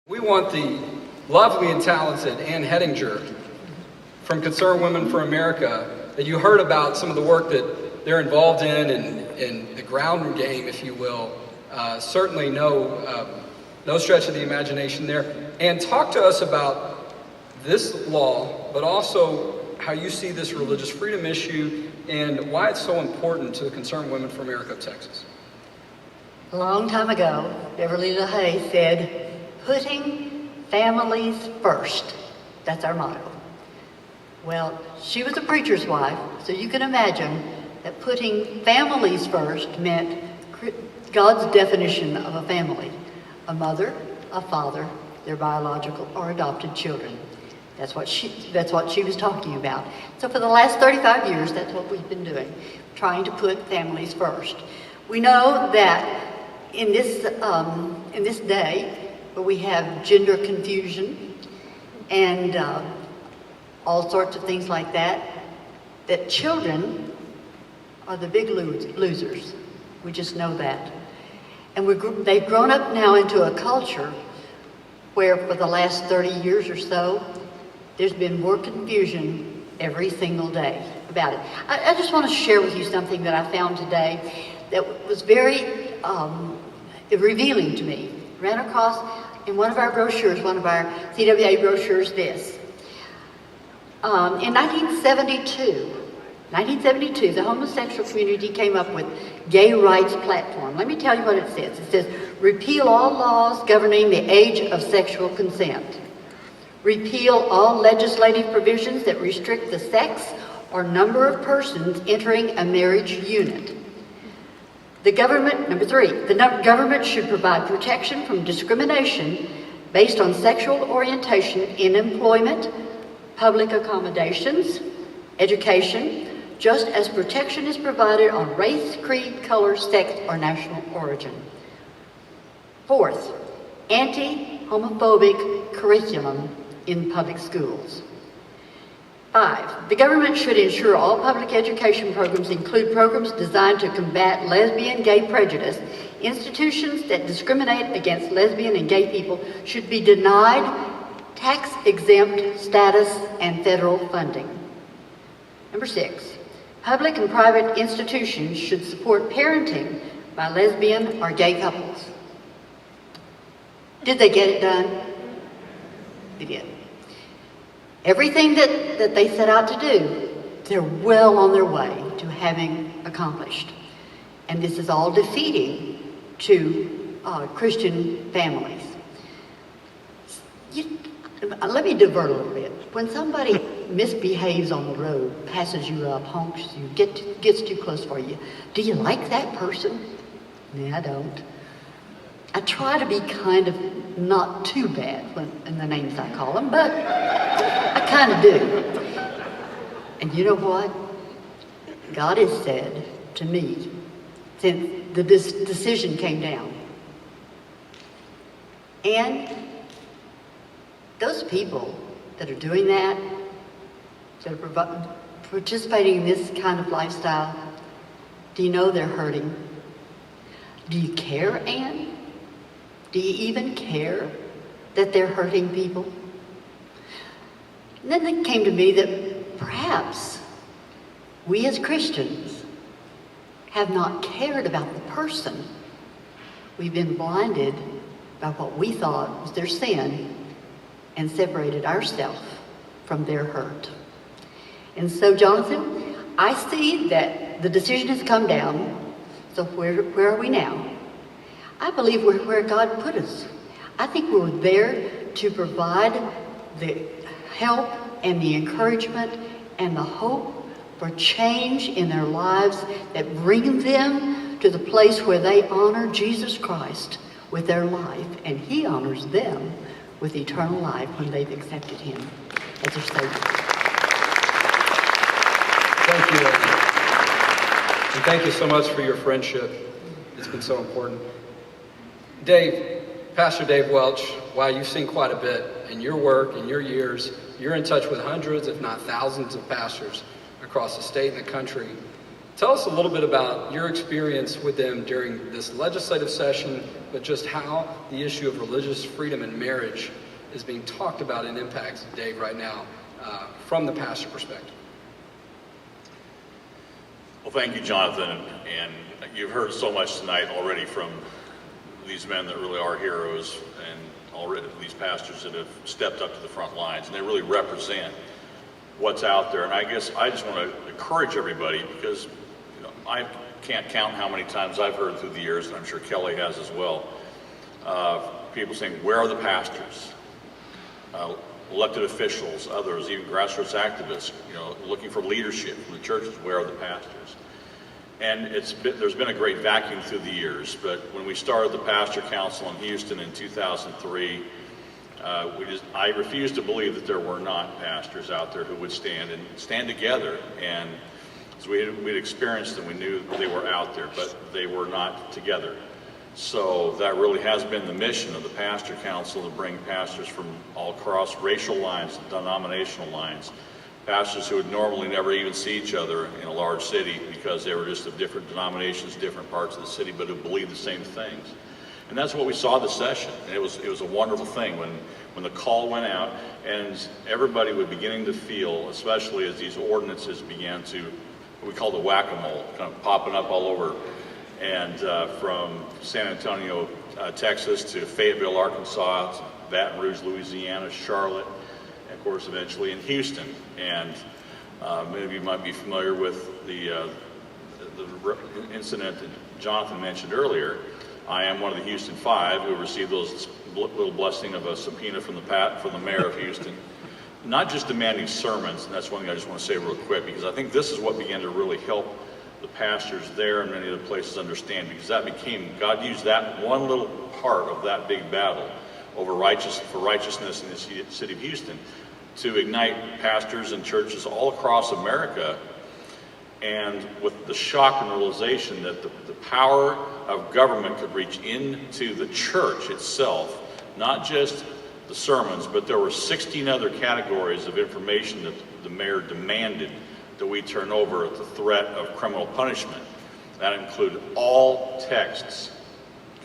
We want the lovely and talented Ann Hettinger from Concerned Women for America, that you heard about some of the work that they're involved in the ground game, if you will. Certainly no stretch of the imagination there. And talk to us about this law, but also how you see this religious freedom issue and why it's so important to the Concerned Women for America of Texas. A long time ago, Beverly LaHaye said, "Putting families first." That's our motto. Well, she was a preacher's wife, so you can imagine that putting families first meant God's definition of a family: a mother, a father, their biological or adopted children. That's what she was talking about. So for the last 35 years, that's what we've been doing, trying to put families first. We know that in this day, where we have gender confusion and all sorts of things like that, that children are the big losers. We just know that. And they've grown up now into a culture where for the last 30 years or so, there's been more confusion every single day about it. I just want to share with you something that I found today that was very revealing to me. Ran across in one of our brochures, one of our CWA brochures, this. In 1972, the homosexual community came up with Gay Rights Platform. Let me tell you what it says. It says, repeal all laws governing the age of sexual consent. Repeal all legislative provisions that restrict the sex or number of persons entering a marriage unit. The government, number 3, the government should provide protection from discrimination based on sexual orientation in employment, public accommodations, education, just as protection is provided on race, creed, color, sex, or national origin. 4th, anti-homophobic curriculum in public schools. 5, the government should ensure all public education programs include programs designed to combat lesbian gay prejudice. Institutions that discriminate against lesbian and gay people should be denied tax-exempt status and federal funding. Number 6, public and private institutions should support parenting by lesbian or gay couples. Did they get it done? They did. Everything that they set out to do, they're well on their way to having accomplished. And this is all defeating to Christian families. Let me divert a little bit. When somebody misbehaves on the road, passes you up, honks you, gets too close for you, do you like that person? No, I don't. I try to be kind of not too bad in the names I call them, but I kind of do. And you know what? God has said to me, since this decision came down, and those people that are doing that are participating in this kind of lifestyle, do you know they're hurting? Do you care, Anne? Do you even care that they're hurting people? And then it came to me that perhaps we as Christians have not cared about the person. We've been blinded by what we thought was their sin and separated ourselves from their hurt. And so, Jonathan, I see that the decision has come down. So where are we now? I believe we're where God put us. I think we're there to provide the help and the encouragement and the hope for change in their lives that bring them to the place where they honor Jesus Christ with their life, and He honors them with eternal life when they've accepted Him as their Savior. Thank you. And thank you so much for your friendship. It's been so important. Dave, Pastor Dave Welch, wow, you've seen quite a bit in your work, in your years. You're in touch with hundreds, if not thousands, of pastors across the state and the country. Tell us a little bit about your experience with them during this legislative session, but just how the issue of religious freedom and marriage is being talked about and impacts Dave right now from the pastor perspective. Well, thank you, Jonathan. And you've heard so much tonight already from these men that really are heroes, and already these pastors that have stepped up to the front lines, and they really represent what's out there. And I guess I just want to encourage everybody, because I can't count how many times I've heard through the years, and I'm sure Kelly has as well, people saying, where are the pastors? Elected officials, others, even grassroots activists, looking for leadership from the churches, where are the pastors? And there's been a great vacuum through the years, but when we started the Pastor Council in Houston in 2003, I refused to believe that there were not pastors out there who would stand together. And so we'd experienced them, we knew they were out there, but they were not together. So that really has been the mission of the Pastor Council, to bring pastors from all across racial lines, denominational lines, pastors who would normally never even see each other in a large city because they were just of different denominations, different parts of the city, but who believed the same things. And that's what we saw this session. And it was a wonderful thing when the call went out, and everybody was beginning to feel, especially as these ordinances began to, what we call the whack-a-mole, kind of popping up all over, and from San Antonio, Texas, to Fayetteville, Arkansas, to Baton Rouge, Louisiana, Charlotte, and of course eventually in Houston. And many of you might be familiar with the incident that Jonathan mentioned earlier. I am one of the Houston Five who received those little blessing of a subpoena from the mayor of Houston. Not just demanding sermons, and that's one thing I just want to say real quick, because I think this is what began to really help the pastors there and many other places understand, because God used that one little part of that big battle for righteousness in the city of Houston to ignite pastors and churches all across America, and with the shock and realization that the power of government could reach into the church itself, not just the sermons, but there were 16 other categories of information that the mayor demanded that we turn over at the threat of criminal punishment. That included all texts,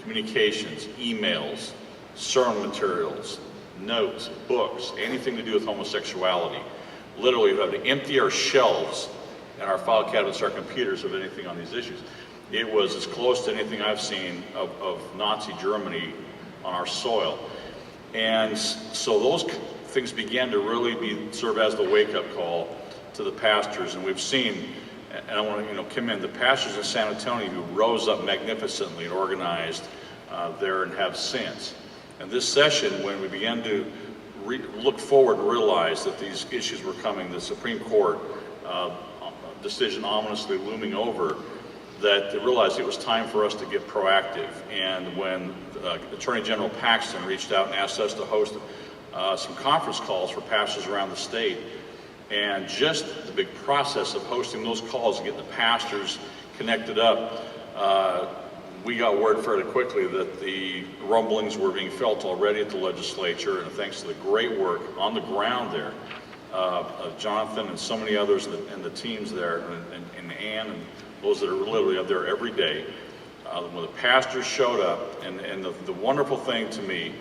communications, emails, sermon materials, notes, books, anything to do with homosexuality. Literally, we have to empty our shelves and our file cabinets, our computers, of anything on these issues. It was as close to anything I've seen of Nazi Germany on our soil. And so those things began to really serve as the wake-up call to the pastors. And we've seen, and I want to commend the pastors in San Antonio who rose up magnificently and organized there and have since. And this session, when we began to look forward and realize that these issues were coming, the Supreme Court decision ominously looming over, that they realized it was time for us to get proactive. And when Attorney General Paxton reached out and asked us to host some conference calls for pastors around the state, and just the big process of hosting those calls and getting the pastors connected up, we got word fairly quickly that the rumblings were being felt already at the legislature, and thanks to the great work on the ground there of Jonathan and so many others and the teams there, and Ann and those that are literally up there every day, when the pastors showed up, and the wonderful thing to me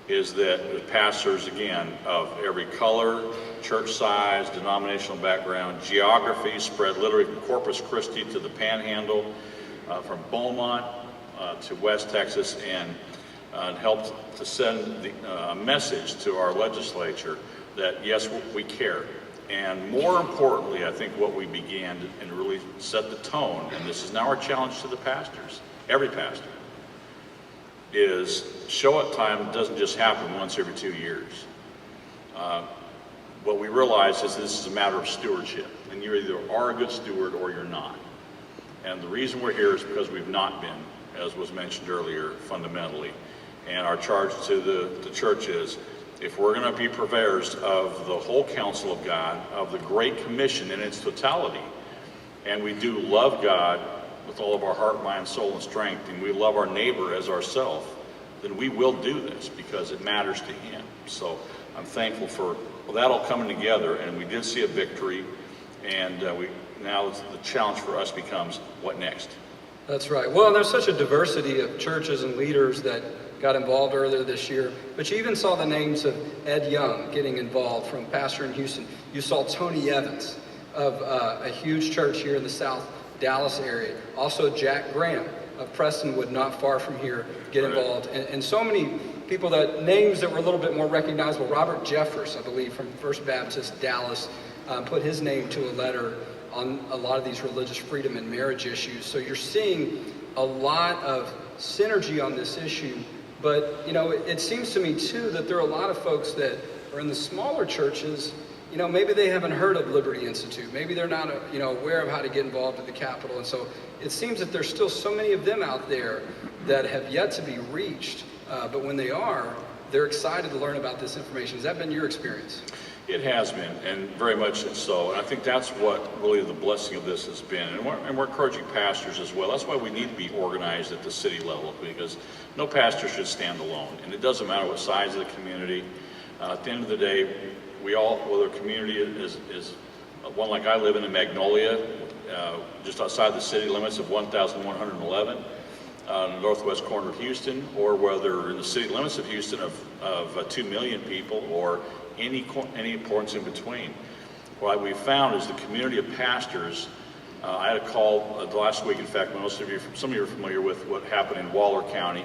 is that the pastors, again, of every color, church size, denominational background, geography, spread literally from Corpus Christi to the Panhandle, from Beaumont to West Texas, and helped to send a message to our legislature that, yes, we care. And more importantly, I think what we began and really set the tone, and this is now our challenge to the pastors, every pastor, is show-up time doesn't just happen once every 2 years. What we realize is this is a matter of stewardship, and you either are a good steward or you're not. And the reason we're here is because we've not been, as was mentioned earlier, fundamentally. And our charge to the church is, if we're going to be purveyors of the whole counsel of God, of the Great Commission in its totality, and we do love God with all of our heart, mind, soul, and strength, and we love our neighbor as ourselves, then we will do this because it matters to Him. So I'm thankful for that all coming together, and we did see a victory, and now the challenge for us becomes, what next? That's right. Well, and there's such a diversity of churches and leaders that got involved earlier this year. But you even saw the names of Ed Young getting involved, from pastor in Houston. You saw Tony Evans of a huge church here in the South Dallas area. Also Jack Graham of Prestonwood, not far from here, get involved. And so many people, that names that were a little bit more recognizable. Robert Jeffress, I believe, from First Baptist Dallas, put his name to a letter on a lot of these religious freedom and marriage issues. So you're seeing a lot of synergy on this issue. But, you know, it seems to me, too, that there are a lot of folks that are in the smaller churches. You know, maybe they haven't heard of Liberty Institute. Maybe they're not, aware of how to get involved at the Capitol. And so it seems that there's still so many of them out there that have yet to be reached. But when they are, they're excited to learn about this information. Has that been your experience? It has been, and very much so. And I think that's what really the blessing of this has been. And we're encouraging pastors as well. That's why we need to be organized at the city level, because no pastor should stand alone. And it doesn't matter what size of the community. At the end of the day, we all, whether a community is one like I live in Magnolia, just outside the city limits of 1,111, the northwest corner of Houston, or whether in the city limits of Houston of 2 million people, or any importance in between. What we found is the community of pastors. I had a call last week, in fact, some of you are familiar with what happened in Waller County,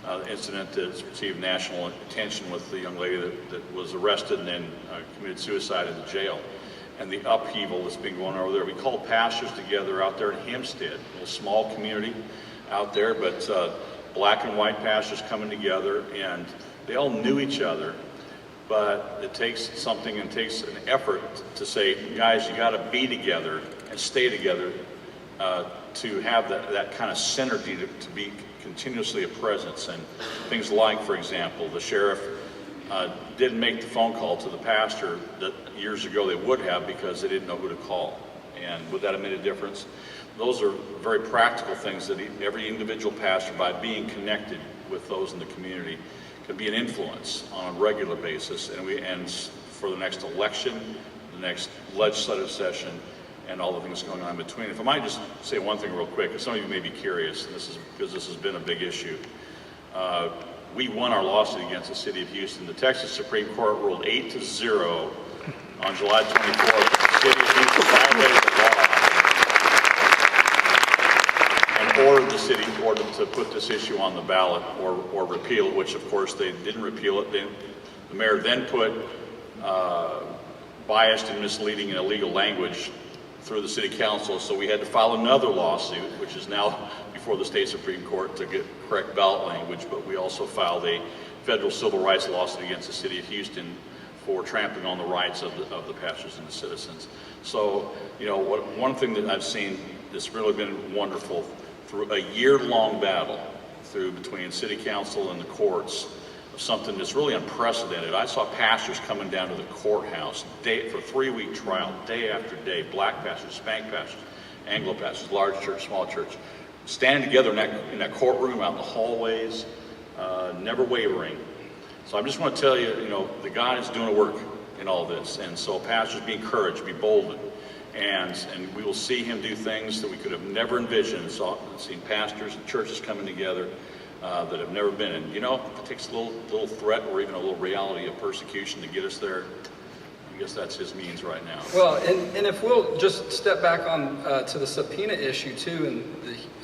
the incident that received national attention with the young lady that was arrested and then committed suicide in the jail, and the upheaval that's been going on over there. We called pastors together out there in Hempstead, a little small community out there, but black and white pastors coming together, and they all knew each other. But it takes something, and takes an effort to say, guys, you got to be together and stay together to have that kind of synergy, to be continuously a presence. And things like, for example, the sheriff didn't make the phone call to the pastor that years ago they would have, because they didn't know who to call. And would that have made a difference? Those are very practical things that every individual pastor, by being connected with those in the community, can be an influence on a regular basis. And for the next election, the next legislative session, and all the things going on in between. If I might just say one thing real quick, because some of you may be curious, and this is because this has been a big issue. We won our lawsuit against the city of Houston. The Texas Supreme Court ruled 8-0 on July 24th. The city of Houston violated the law and ordered the city to put this issue on the ballot or repeal it, which of course they didn't repeal it. The mayor then put biased and misleading and illegal language through the city council, so we had to file another lawsuit, which is now before the state Supreme Court, to get correct ballot language. But we also filed a federal civil rights lawsuit against the city of Houston for trampling on the rights of the pastors and the citizens. So, one thing that I've seen that's really been wonderful, through a year-long battle between city council and the courts, of something that's really unprecedented. I saw pastors coming down to the courthouse for a 3-week trial, day after day, black pastors, Hispanic pastors, Anglo pastors, large church, small church, standing together in that courtroom, out in the hallways, never wavering. So I just want to tell you, that God is doing a work in all this. And so pastors, be encouraged, be bold, and we will see him do things that we could have never envisioned. Seen pastors and churches coming together that have never been. And if it takes a little threat or even a little reality of persecution to get us there, I guess that's his means right now. Well, and if we'll just step back on to the subpoena issue too,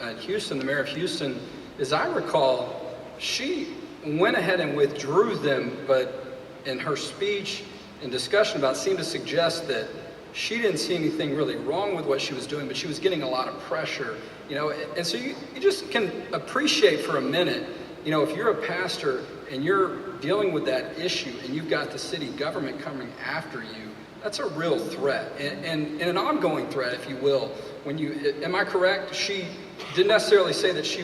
in Houston, the mayor of Houston, as I recall, she went ahead and withdrew them, but in her speech and discussion about it, seemed to suggest that she didn't see anything really wrong with what she was doing, but she was getting a lot of pressure, and so you just can appreciate for a minute, if you're a pastor and you're dealing with that issue and you've got the city government coming after you, that's a real threat, and an ongoing threat, if you will. Am I correct? She didn't necessarily say that she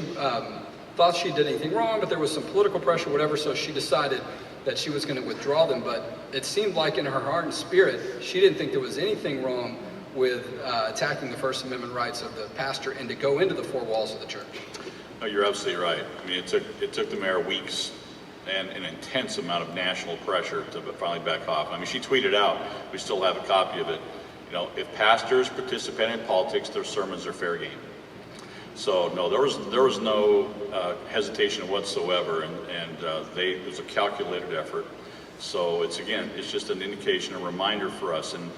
thought she did anything wrong, but there was some political pressure, whatever, so she decided that she was going to withdraw them. But it seemed like in her heart and spirit, she didn't think there was anything wrong with attacking the First Amendment rights of the pastor and to go into the four walls of the church. No, you're absolutely right. I mean, it took the mayor weeks and an intense amount of national pressure to finally back off. I mean, she tweeted out, we still have a copy of it, You know, if pastors participate in politics, their sermons are fair game. So no, there was no hesitation whatsoever, and it was a calculated effort. So it's just an indication, a reminder for us. And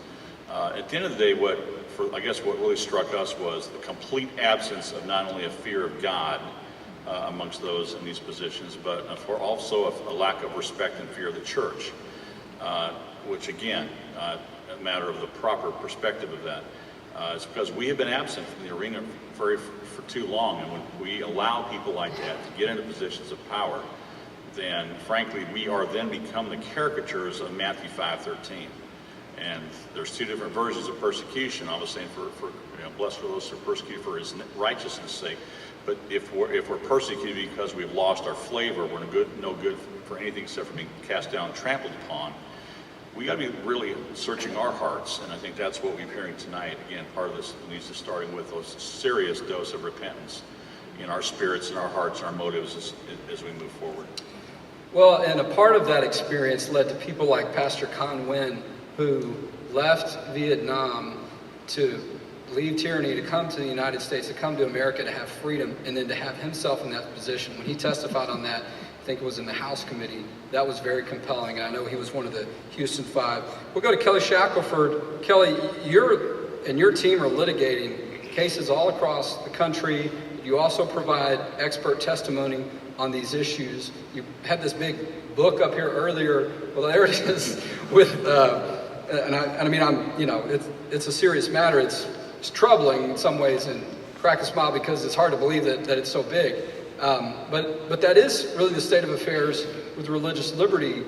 at the end of the day, what really struck us was the complete absence of not only a fear of God amongst those in these positions, but for also a lack of respect and fear of the church, which again, a matter of the proper perspective of that. It's because we have been absent from the arena for too long, and when we allow people like that to get into positions of power, then frankly we are then become the caricatures of Matthew 5:13. And there's two different versions of persecution. I was saying blessed for those who are persecuted for his righteousness' sake. But if we're persecuted because we've lost our flavor, we're no good for anything except for being cast down and trampled upon. We got to be really searching our hearts, and I think that's what we're hearing tonight. Again, part of this needs to starting with a serious dose of repentance in our spirits and our hearts and our motives as we move forward. Well, and a part of that experience led to people like Pastor Con Nguyen, who left Vietnam to leave tyranny, to come to the United States, to come to America, to have freedom, and then to have himself in that position. When he testified on that, I think it was in the House committee, that was very compelling. And I know he was one of the Houston Five. We'll go to Kelly Shackelford. Kelly, you and your team are litigating cases all across the country. You also provide expert testimony on these issues. You had this big book up here earlier. Well, there it is. With it's a serious matter. It's troubling in some ways, and crack a smile because it's hard to believe that it's so big. But that is really the state of affairs with religious liberty.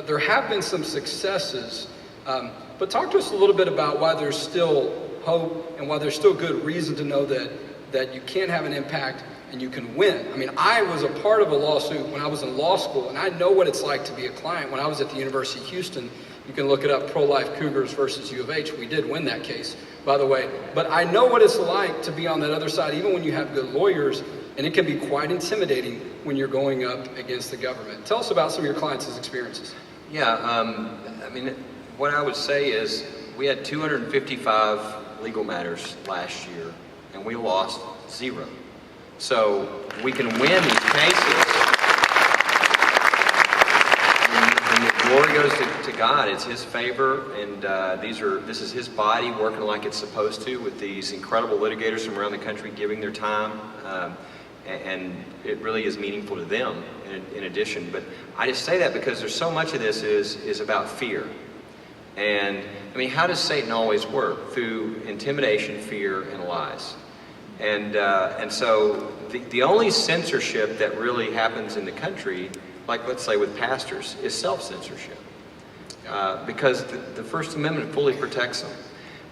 There have been some successes, but talk to us a little bit about why there's still hope and why there's still good reason to know that you can have an impact and you can win. I mean, I was a part of a lawsuit when I was in law school, and I know what it's like to be a client. When I was at the University of Houston, you can look it up, Pro-Life Cougars versus U of H. We did win that case, by the way. But I know what it's like to be on that other side, even when you have good lawyers, and it can be quite intimidating when you're going up against the government. Tell us about some of your clients' experiences. Yeah, what I would say is we had 255 legal matters last year, and we lost 0. So we can win these cases. And the glory goes to God. It's His favor, and this is His body working like it's supposed to, with these incredible litigators from around the country giving their time, and it really is meaningful to them in addition. But I just say that because there's so much of this is about fear. And I mean, how does Satan always work? Through intimidation, fear, and lies. And so the only censorship that really happens in the country, like let's say with pastors, is self-censorship. Because the First Amendment fully protects them.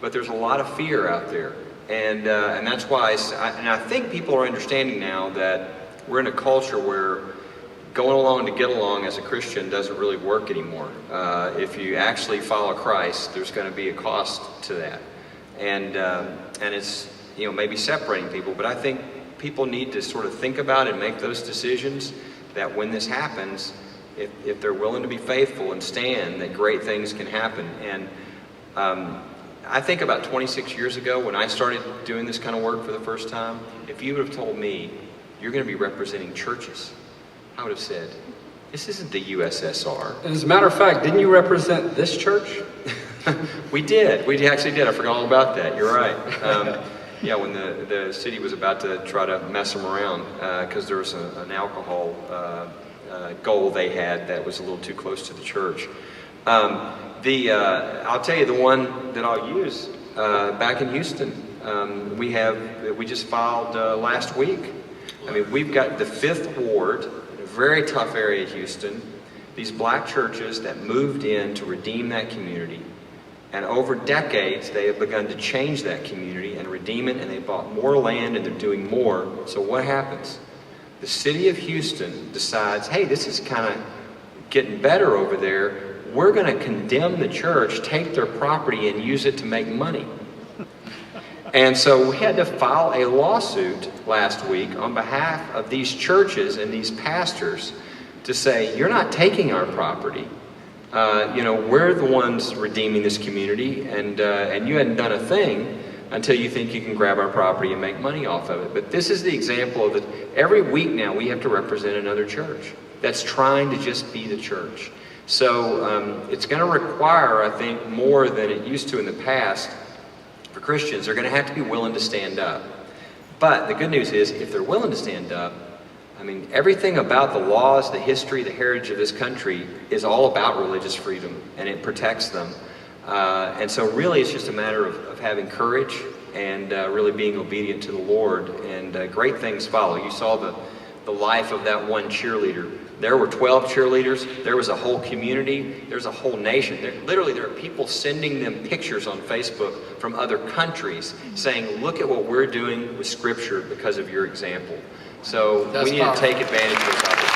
But there's a lot of fear out there. And that's why, I think people are understanding now that we're in a culture where going along to get along as a Christian doesn't really work anymore. If you actually follow Christ, there's going to be a cost to that. And it's, maybe separating people, but I think people need to sort of think about and make those decisions that when this happens, if they're willing to be faithful and stand, that great things can happen. And I think about 26 years ago when I started doing this kind of work for the first time, if you would have told me you're going to be representing churches, I would have said, this isn't the USSR. And as a matter of fact, didn't you represent this church? We did. We actually did. I forgot all about that. You're right. Yeah, when the city was about to try to mess them around because there was an alcohol goal they had that was a little too close to the church. I'll tell you the one that I'll use back in Houston. We just filed last week. I mean, we've got the 5th Ward, a very tough area of Houston. These black churches that moved in to redeem that community. And over decades, they have begun to change that community and redeem it, and they bought more land and they're doing more. So what happens? The city of Houston decides, hey, this is kind of getting better over there. We're going to condemn the church, take their property, and use it to make money. And so we had to file a lawsuit last week on behalf of these churches and these pastors to say, you're not taking our property. we're the ones redeeming this community, and you hadn't done a thing until you think you can grab our property and make money off of it. But this is the example of it. Every week now we have to represent another church that's trying to just be the church. So it's going to require, I think, more than it used to in the past for Christians. They're going to have to be willing to stand up. But the good news is, if they're willing to stand up, I mean, everything about the laws, the history, the heritage of this country is all about religious freedom, and it protects them. And so really it's just a matter of having courage and really being obedient to the Lord, and great things follow. You saw the life of that one cheerleader. There were 12 cheerleaders. There was a whole community. There's a whole nation. There are people sending them pictures on Facebook from other countries saying, look at what we're doing with Scripture because of your example. So That's we need powerful. to take advantage of those opportunities.